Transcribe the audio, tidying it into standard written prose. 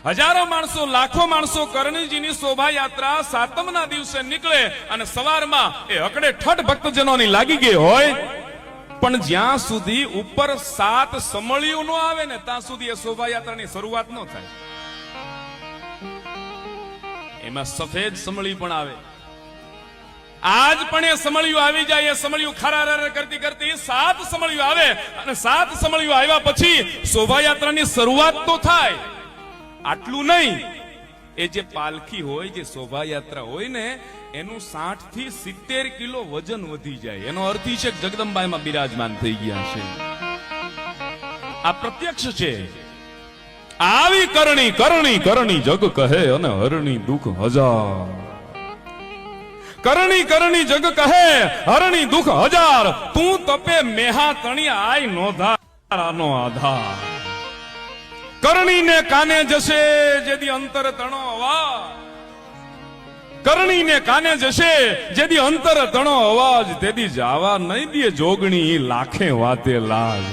હજારો માણસો, લાખો માણસો કરણીજીની શોભાયાત્રા સાતમના દિવસે નીકળે અને સવારમાં એ અકડે ઠઠ ભક્તજનોની લાગી ગઈ હોય, પણ જ્યાં સુધી ઉપર 7 સમળિયું ન આવે ને ત્યાં સુધી એ શોભાયાત્રાની શરૂઆત ન થાય. એમાં સફેદ સમળી પણ આવે. આજ પણ એ સમળિયું આવી જાય. એ સમળિયું ખરારા કરતી કરતી 7 સમળિયું આવે અને 7 સમળિયું આવ્યા પછી શોભાયાત્રાની શરૂઆત તો થાય. આટલું નહીં, એ જે પાલખી હોય, જે શોભાયાત્રા હોય ને, એનું 60 થી 70 કિલો વજન વધી જાય. એનો અર્થ એ છે કે જગદંબામાં બિરાજમાન થઈ ગયા છે. આ પ્રત્યક્ષ છે. આવી કરણી કરણી કરણી જગ કહે અને હરણી દુઃખ હજાર. કરણી કરણી જગ કહે હરણી દુઃખ હજાર. તું તપે મેહા તણી આય નોધારાનો આધાર. કરણીને કાને જશે જેદી અંતર તણો અવાજ. કરણીને કાને જશે જેદી અંતર તણો અવાજ. તેદી જાવા નહીં દે જોગણી લાખે વાતે લાજ.